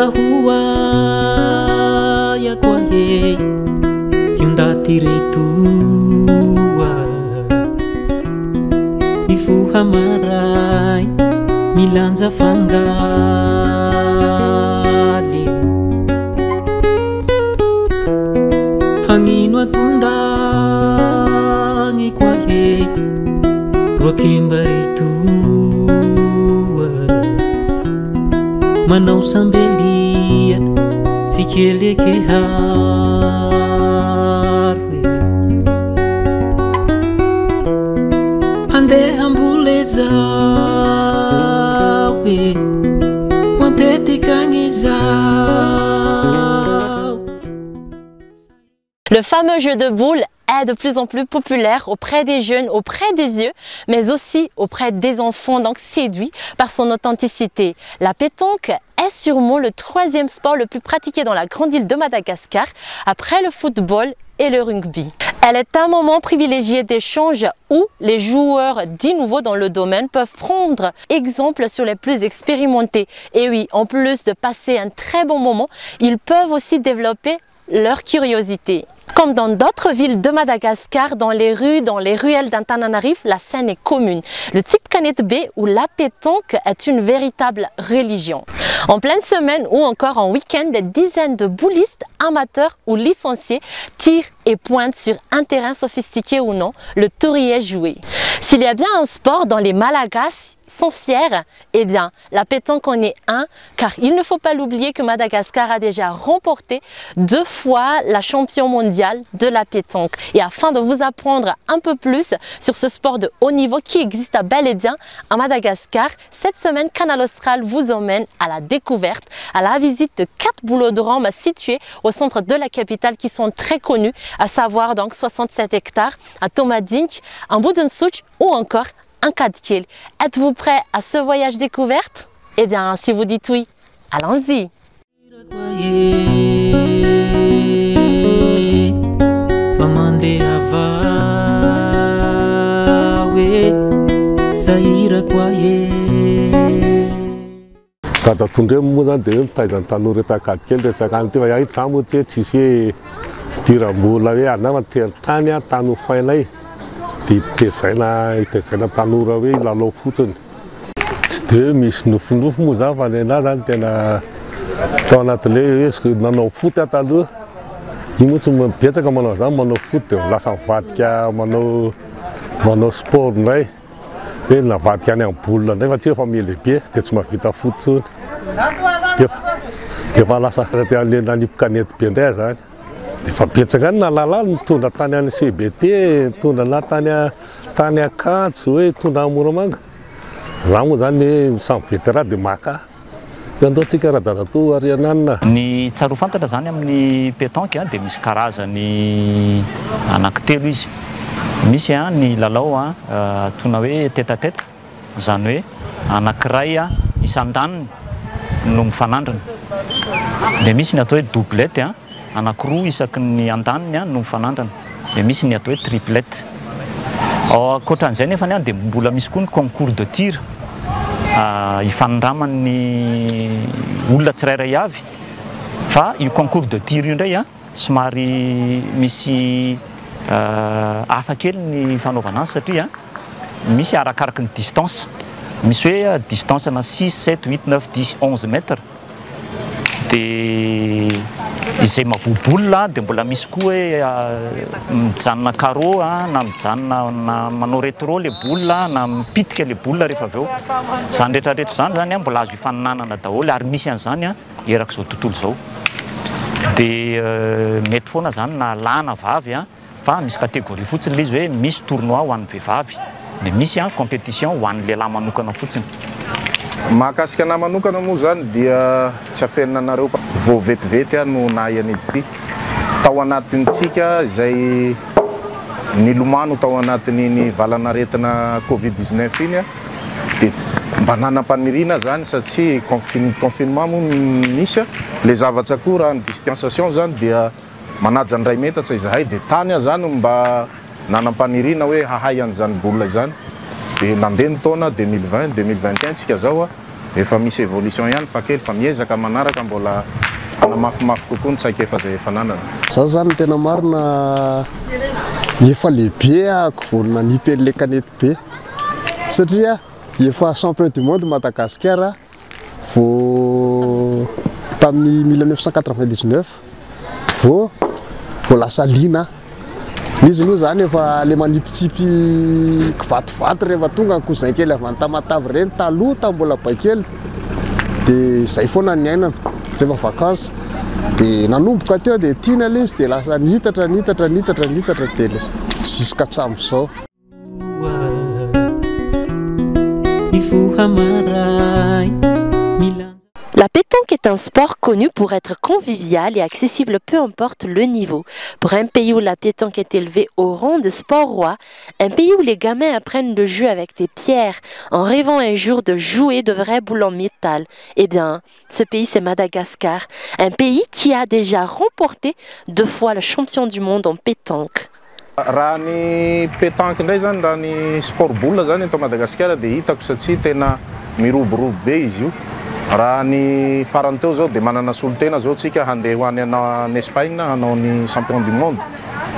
hua ya kwa he Tiundati retua Ifuha marai Milanja fangali Hangino atundangi kwa he Rokimba retua Manau sambelia Tikeleke harre Ande ambuleza we Montete kangiza. Le fameux jeu de boules est de plus en plus populaire auprès des jeunes, auprès des vieux, mais aussi auprès des enfants, donc séduits par son authenticité. La pétanque est sûrement le troisième sport le plus pratiqué dans la grande île de Madagascar, après le football et le rugby. Elle est un moment privilégié d'échange où les joueurs dits nouveaux dans le domaine peuvent prendre exemple sur les plus expérimentés. Et oui, en plus de passer un très bon moment, ils peuvent aussi développer leur curiosité. Comme dans d'autres villes de Madagascar, dans les rues, dans les ruelles d'Antananarive, la scène est commune. Le type canette B où la pétanque est une véritable religion. En pleine semaine ou encore en week-end, des dizaines de boulistes, amateurs ou licenciés tirent et pointent sur un terrain sophistiqué ou non, le touri est joué. S'il y a bien un sport dont les Malagasy sont fiers, eh bien la pétanque en est un, car il ne faut pas l'oublier que Madagascar a déjà remporté 2 fois la championne mondiale de la pétanque. Et afin de vous apprendre un peu plus sur ce sport de haut niveau qui existe bel et bien à Madagascar, cette semaine Canal Austral vous emmène à la découverte, à la visite de 4 boulodromes situés au centre de la capitale qui sont très connus, à savoir donc 67 hectares à Tomadink, à Boudensouch ou encore un Kadkiel. Êtes-vous prêt à ce voyage découverte? Eh bien, si vous dites oui, allons-y! Tata tundre mudan de taisan tanure ta Kadkiel de sakanti va yai tamu che tisi tira mula ve anama tania tanu fainai ti tesaina tanura ve la lo futun de mis nuf muza va na dan tena tona tele es na no futa talu imutu mo pieta como no za mono futo la san fatka mono sport nai pe na fatka ne pulla ne va tia família pe tetsma vita futun ke va la sa te ali na ni caneta pendeza de fapietsaka na lala mitondra tany any CBT mitondra na tany akanjo hoe mitondra moramanga za moa zany samy vetera de maka andotsika raha dadato ariananina ny tsaro fantatra zany amin'ny pétanque de misy karazany anankitelo izy misy ny lalao tona hoe tête à tête zany hoe anankiray isan-daniny no mifanandrana de misy ny atao hoe doublette anankiroa isaky ny andaniny no mifanandrana de misy ny atao hoe triplette. Ankoatran'izay nefa de mbola misy koa ny concours de tir ifanandraman'ny olona tsirairay avy fa io concours de tir io ndray somary misy hafa kely ny fanaovana azy satria misy arakaraky ny distance misy hoe distance na 6 7 8 9 10 11 mètres de izay mavobolina de mbola misy koa hoe mijanona carreau na mijanona na manao rétro le boule na mipitika le boule rehefa avy eo zany rehetrarehetra zany mbola azo ifaninanana daholo ary misy an'izany erak'izao tontolo zao de mety foana zany na lahy na vavy fa misy catégorie fotsiny izy hoe misy tournoi ho an'ny vehivavy de misy compétition ho an'ny lehilahy manokana fotsiny. Mahakasika anahy manokana moa zany dia tsy afeninanareo vao vetivety no nahian'izy ity tao anatintsika izay nilomano tao anatin'iny valanaretina Covid-19 iny dia mba nanam-paniriana zany satria confinement moa nisy le zavatsakoa raha ny distanciation zany dia manaja ny ray metatra izahay dia tany zany mba nanam-paniriana hoe hahay an'izany bola izany dia nandeha ny taona 2020 2021 tsika zao efa misy évolution ihany fa kely fa miezaka manaraka mbola anamafimafy kokoa ny tsaika efa zay fananana. Za zany tena marina efa lehibe ako vonona nipele kanety be satria efa champion du monde Madagascar vao tamin'ny 1999 vao lasa lina izy aloha zany efa le manipitsipi kivatovato rehefa tonga cousin kely avy any Tamatavy reny taloha tambola bakely de zay foana ny ainana rehefa vacances de nanomboka teo de tiana le izy de lasa nitatra de jusqu'à hatramin'izao. La pétanque est un sport connu pour être convivial et accessible peu importe le niveau. Pour un pays où la pétanque est élevée au rang de sport roi, un pays où les gamins apprennent le jeu avec des pierres en rêvant un jour de jouer de vrais boules en métal, eh bien, ce pays c'est Madagascar, un pays qui a déjà remporté 2 fois le champion du monde en pétanque. Raha ny pétanque ndray zany raha ny sport boule zany eto Madagascar de hitako satria tena miroborobo be izy io. Raha ny farany teo zao de manana solotena zao tsika handeha ho any en Espagne hanao ny champion du monde.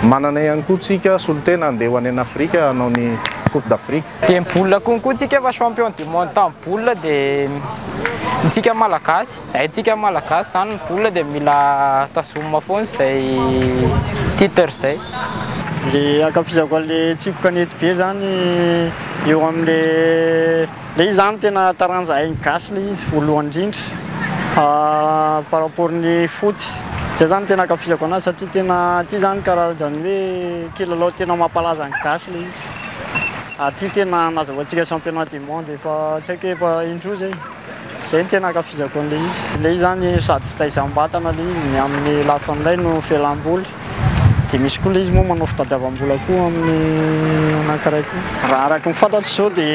Manana ihany koa tsika solotena handeha ho any en Afrique hanao ny Coupe d'Afrique. De boule konko tsika efa champion du monde tamin'ny boule de tsika malagasy, tsika malagasy zany boule de mila tazomina foana zay titre zay. Le ankafizako le tsipy kanety be zany eo am'le izy zany tena taranzahay gasy le izy voalohany indrindra par rapport ny foot zay zany tena ankafizako anazy satria tena ty zany karazany hoe kilalao tena mampalaza ny gasy le izy. Aty tena nazahoantsika championnat du monde efa tsy haiko efa indroa zay ny tena ankafizako an'le izy. Le izy zany sady fitaizam-batana le izy ny amin'ny lafamiray no felam-boly. De misy koa le izy moa manao fitadiavam-bola koa amin'ny anankiray koa. Raha araky ny fantatro zao de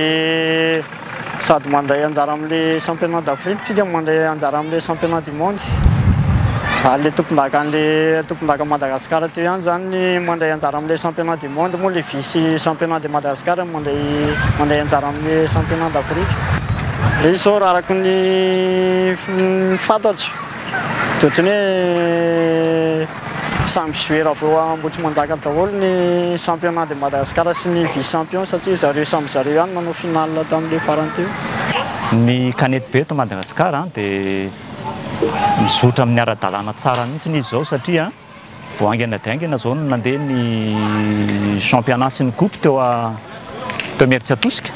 sady mandray anjara amin'le championnat d'Afrique tsika mandray anjara amin'le championnat du monde. Le tompondaka Madagascar teo ihany zany mandray anjara amin'le championnat du monde moa le vice championnat de Madagascar mandray anjara amin'le championnat d'Afrique. Le izy zao raha araky ny fantatro de ohatrany hoe samy joueur avy eo ambotry manjaka daholo ny championnat de Madagascar sy ny vice champion satria zareo samy zareo ihany manao finale tamin'le farany teo. Ny kanety be eto Madagascar de mizotra amin'ny ara-dalàna tsara mihitsy izy zao satria vao aingana daingana zao no nandeha ny championnat sy ny coupe teo Mertsiatosika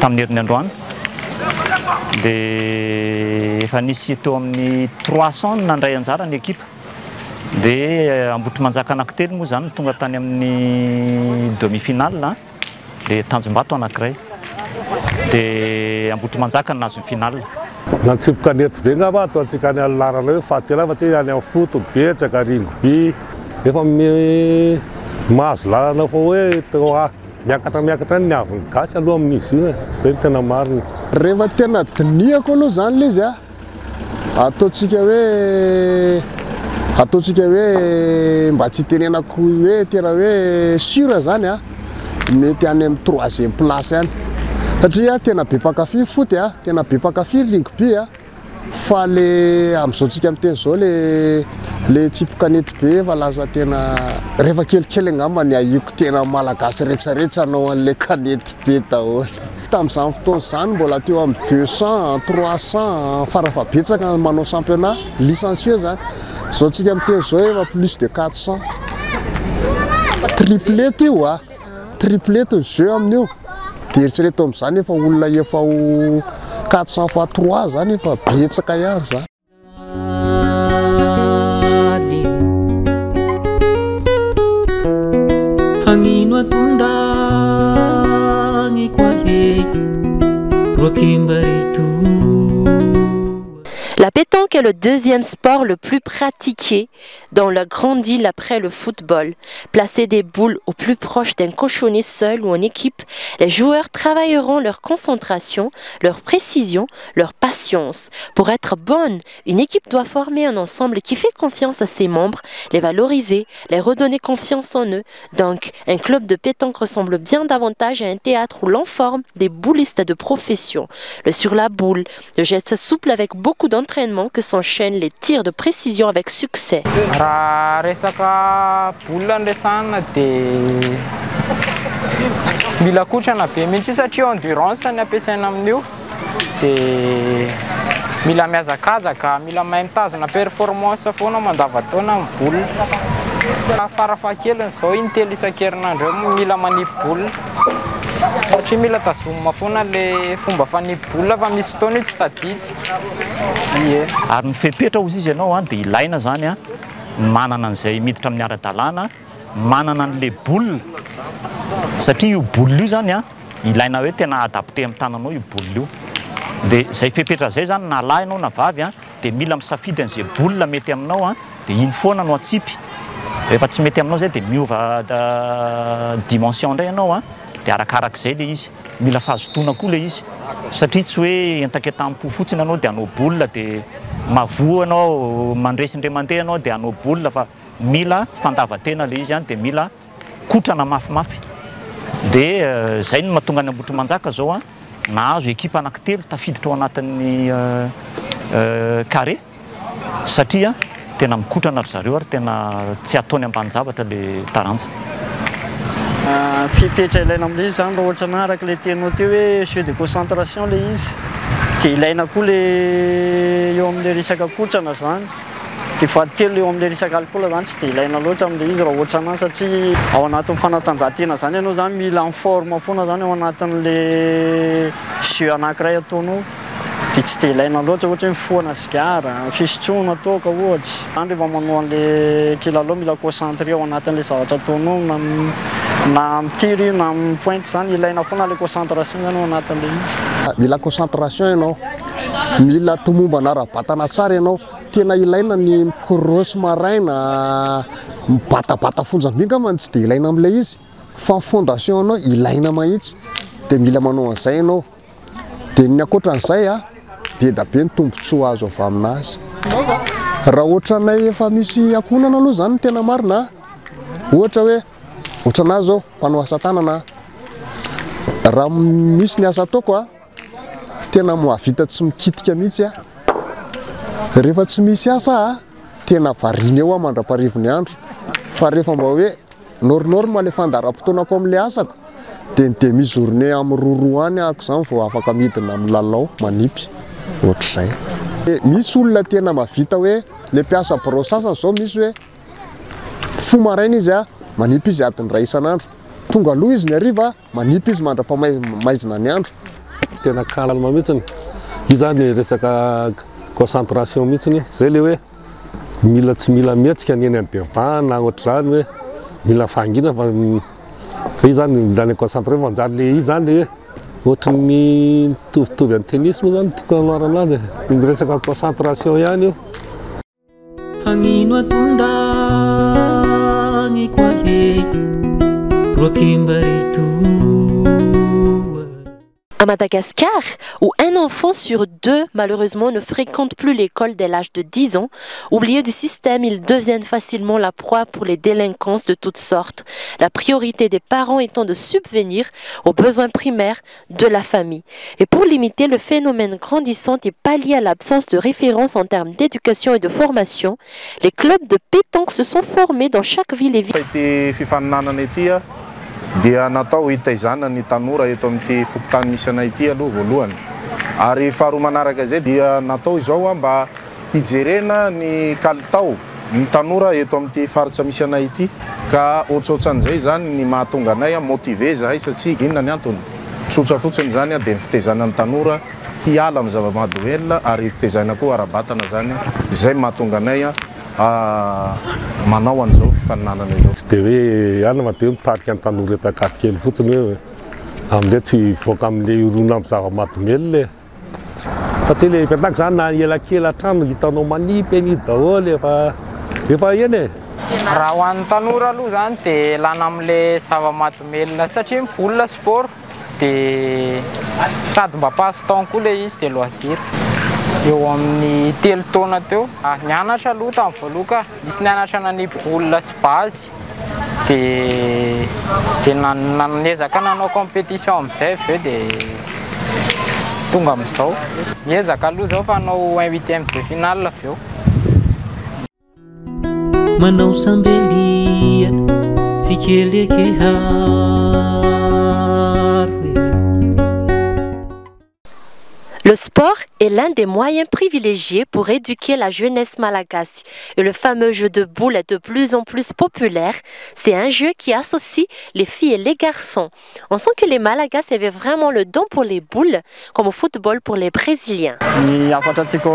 tamin'ny herin'ny androany de efa nisy teo amin'ny 300 nandray anjara ny ekipa. De ambotry manjaka anankitelo moa zany tonga tany amin'ny demi-finale de Tanjombato anankiray de ambotry manjaka nazo ny finale. Nantsipo kanety be ngamba ataontsika any alarana hoe fahatelo fa tsy any amin'ny foot betsaka ringoby efa mahazo lalana fa hoe teo miakatra ny avy gasy aloha amin'izy io zay tena marina. Rehefa tena diniako aloha zany le izy ataontsika hoe mba tsy tenenako hoe tena hoe sûr zany mety any amin'ny 3e place any satria tena be mpakafy foot tena be mpakafy rugby fa le am'izao tsika miteny zao le tsipy kanety be fa lasa tena rehefa kelikely angamba ny ahiko tena malagasy retsaretsa anao an'le kanety be daholo. Tamin'izany fotoana zany mbola teo amin'ny 200 300 farafabetsaka manao championnat licencieux zany. Zao tsika miteny zao efa plus de 400 triplete io triplete ny jeu amin'io de eritrereto amin'izany efa olona efa 400 fois 3 zany efa betsaka ihany zany. Hanino atunda La pétanque est c'est le deuxième sport le plus pratiqué dans la grande île après le football. Placer des boules au plus proche d'un cochonnet seul ou en équipe, les joueurs travailleront leur concentration, leur précision, leur patience. Pour être bonne, une équipe doit former un ensemble qui fait confiance à ses membres, les valoriser, les redonner confiance en eux. Donc, un club de pétanque ressemble bien davantage à un théâtre où l'on forme des boulistes de profession. Le sur la boule, le geste souple avec beaucoup d'entraînement que s'enchaînent les tirs de précision avec succès. Mila kotrana be mihitsy satria endurance ny ampiasaina amin'io dia mila miazakazaka, mila mahay mitazona performance foana mandavataona amin'ny baolina. Farafahakeliny izao intelo isan-kerinandro eo mila manipy baolina satria mila tazomina foana le fomba fanipy baolina fa misy fotoana io tsy tadidy. Ary ny fepetra ozy izy ianao dia ilaina zany manana an'izay miditra amin'ny ara-dalàna, manana an'le baolina satria io baolina io zany ilaina hoe tena adapté amin'ny tananao io baolina io. Dia izay fepetra izay zany na lahy ianao na vavy dia mila misafidy an'izay baolina mety aminao dia iny foana no atsipy. Rehefa tsy mety aminao zay dia miova dimension indray ianao dia arakarak'izay le izy. Mila fahazotoana koa le izy satria tsy hoe entaketam-po fotsiny ianao dia hanao baolina dia mavoa ianao mandresy indray mandeha ianao dia hanao baolina fa mila fandavan-tena le izy dia mila kotrana mafimafy. Dia izay no mahatonga ny Ambohitrimanjaka zao nahazo ekipa anankitelo tafiditra ao anatin'ny carré satria tena mikotrana ry zareo ary tena tsy ataony ambanin-javatra le taranja. Fipetra ilaina amin'ilay izy zany raha ohatra araka le teninao teo hoe jeu de concentration le izy dia ilaina koa le eo amin'le resaka kotrana zany. Dia fahatelo eo amin'le resaka alcool zany tsy dia ilaina loatra amin'le izy raha ohatra anazy satria ao anatin'ny fanatanjahantena zany ianao zany mila en forme foana zany ao anatin'le jeu anankiray ataonao. Dia tsy dia ilaina loatra ohatra hoe mifoana sigara, fisotroana toaka ohatra. Zany rehefa manao an'le kilalao mila concentré ao anatin'le zavatra ataonao na mitiry na mipointe zany ilaina foana le concentration zany ao anatin'le izy. Mila concentration ianao, mila tomomba ara-batana tsara ianao. Tena ilaina ny mikrosy maraina, mibatabata fonjam-binga man tsy dia ilaina amin'ilay izy fa fondation anao ilaina mahitsy dia mila manao an'izay ianao. Dia ny ankoatran'izay be da be ny tombontsoa azo avy aminazy. Raha ohatranay efa misy ankonana aloha zany tena marina. Ohatra hoe ohatranazy zao mpanao asa tanana, raha misy ny asa ataoko tena mahavita tsy mikitika mihitsy rehefa tsy misy asa tena variana eo mandra-parivo ny andro. Fa rehefa mba hoe norme le fandaharam-potoanako amin'le asako dia ny demi-journée amin'ny roa any ako zany vao afaka midina amin'ny lalao manipy ohatr'izay. Misy olona tena mahavita hoe le mpiasa brosasany zao misy hoe fo maraina izy manipy izy adiny ray isan'andro, tonga aloha izy ny hariva manipy izy mandra-pamaizina ny andro. Tena kalma mihitsiny io zany resaka concentration mihitsiny zay le hoe mila tsy mila mihetsika ny eny an-devant na ohatr'izany hoe mila fangina fa io zany ilana concentré manjary le izy zany le ohatry ny mitovitovy amin'ny tennis moa zany tiako anarana azy ny resaka concentration ihany io. Hanino atonda kwa À Madagascar, où un enfant sur deux, malheureusement, ne fréquente plus l'école dès l'âge de 10 ans, oubliés du système, ils deviennent facilement la proie pour les délinquances de toutes sortes. La priorité des parents étant de subvenir aux besoins primaires de la famille. Et pour limiter le phénomène grandissant et pallier à l'absence de référence en termes d'éducation et de formation, les clubs de pétanque se sont formés dans chaque ville et ville. Dia natao hitaizana ny tanora eto amin'ity fokontany misy anay ity aloha voalohany. Ary faharoa manaraka izay dia natao izao mba hijerena ny kalitao ny tanora eto amin'ity faritra misy anay ity ka ohatrohatran'izay zany ny mahatonga anay motivé zahay satria inona ny antony. Tsotra fotsiny zany dia ny fitaizana ny tanora hiala amin'ny zava-mahadomelina ary fitaizana koa ara-batana zany izay mahatonga anay manao an'izao fifaninanana izao. Tsy dia hoe alina fa dia mitarika ny tanora eto Ankadikely fotsiny hoe amin'ilay tsy voaka amin'ilay irona amin'ny zava-mahadomelina. satria le petanque zany na elakela trano hitanao manipy an'izy daholo efa eny e. Raha ho an'ny tanora aloha zany dia lana amin'ilay zava-mahadomelina satria baolina sport dia sady mba passe-temps koa ilay izy dia loisir. Eo amin'ny 3 taona teo nianatra aloha tamin'ny voaloka nisy nianatra nany baolina sy base dia nanezaka nanao compétition amin'izay avy eo dia tonga amin'izao niezaka aloha zao fa hanao 1/8e de finale avy eo. Manao sambelia tsy kelekehary. Le sport est l'un des moyens privilégiés pour éduquer la jeunesse malagasy. Et le fameux jeu de boules est de plus en plus populaire. C'est un jeu qui associe les filles et les garçons. On sent que les Malagasy avaient vraiment le don pour les boules, comme au football pour les Brésiliens. Ny afatra tiako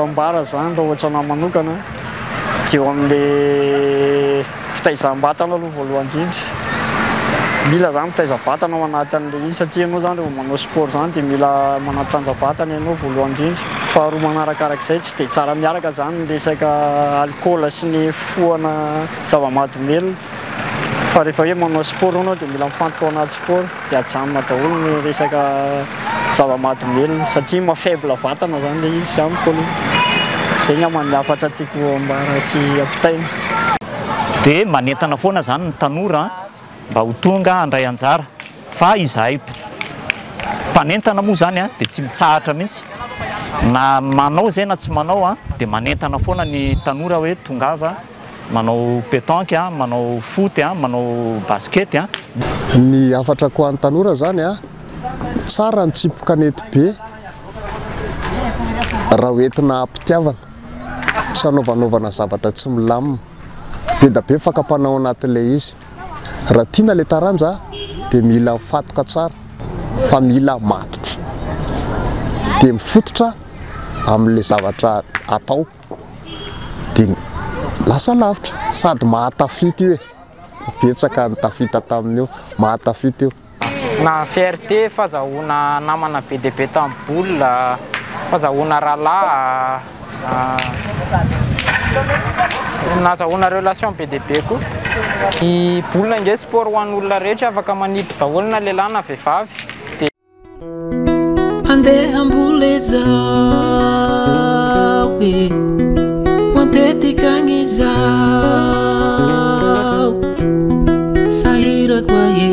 ambara zany raha ohatra anahy manokana dia eo amin'ilay fitaizam-batana aloha voalohany indrindra. Mila zany mitaiza vatana ao anatin'ilay izy satria ianao zany rehefa manao sport zany dia mila manatanja vatana ianao voalohany indrindra. Faharoa manarakarak'izay tsy dia tsara miaraka zany ny resaka alcool sy ny foana zava-mahadomelina. Fa rehefa hoe manao sport ianao dia mila mifantoka ao anaty sport dia ajanona daholo ny resaka zava-mahadomelina satria mafaible vatana zany ilay izy amiko aloha. Zay ny afatra tiako ambara sy ampitaina. Dia manentana foana zany ny tanora mba ho tonga handray anjara fa izahay mpanentana moa zany dia tsy mitsahatra mihitsy na manao zay na tsy manao dia manentana foana ny tanora hoe tongava manao pétanque manao foot manao basket Ny afatra ko an'ny tanora zany tsara ny tsy mpikanety be raha hoentina ampitiavana sy hanaovanaovana zavatra tsy milamina be da be fakapanao anatin'ilay izy. Raha tiana le taranja dia mila mifatoka tsara fa mila matotra dia mifototra amin'ilay zavatra atao dia lasa lavitra sady mahatafita io betsaka ny tafita tamin'io mahatafita io. Na fierté fahazahoana namana be dia be tamin'ny baolina, fahazahoana rahalahy, nahazahoana relation be dia be koa. Ny baolina nge sport ho an'olona rehetra afaka manipy daholo na lehilahy na vehivavy. Andeha ambola zao e matetika agny zao sahirako ahe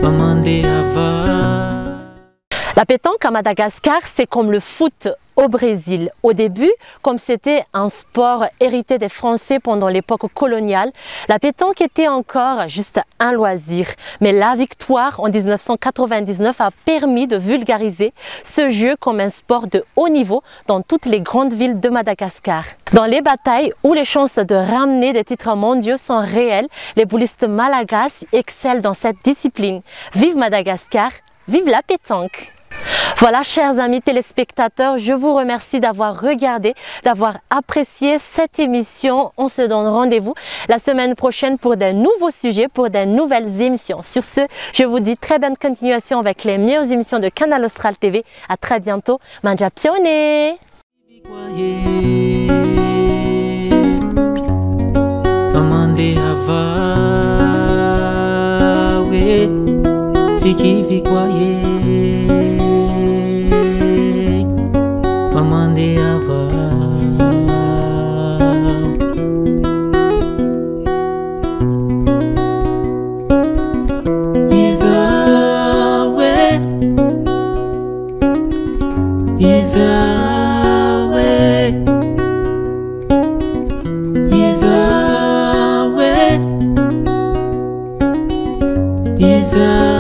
fa mandeha va. La pétanque à Madagascar, c'est comme le foot au Brésil. Au début, comme c'était un sport hérité des Français pendant l'époque coloniale, la pétanque était encore juste un loisir. Mais la victoire en 1999 a permis de vulgariser ce jeu comme un sport de haut niveau dans toutes les grandes villes de Madagascar. Dans les batailles où les chances de ramener des titres mondiaux sont réelles, les boulistes malagasy excellent dans cette discipline. Vive Madagascar, vive la pétanque! Voilà, chers amis téléspectateurs, je vous remercie d'avoir regardé, d'avoir apprécié cette émission. On se donne rendez-vous la semaine prochaine pour de nouveaux sujets, pour de nouvelles émissions. Sur ce, je vous dis très bonne continuation avec les meilleures émissions de Canal Austral TV. À très bientôt. Manja Pione! Mamande ava Izawe Izawe Izawe Izawe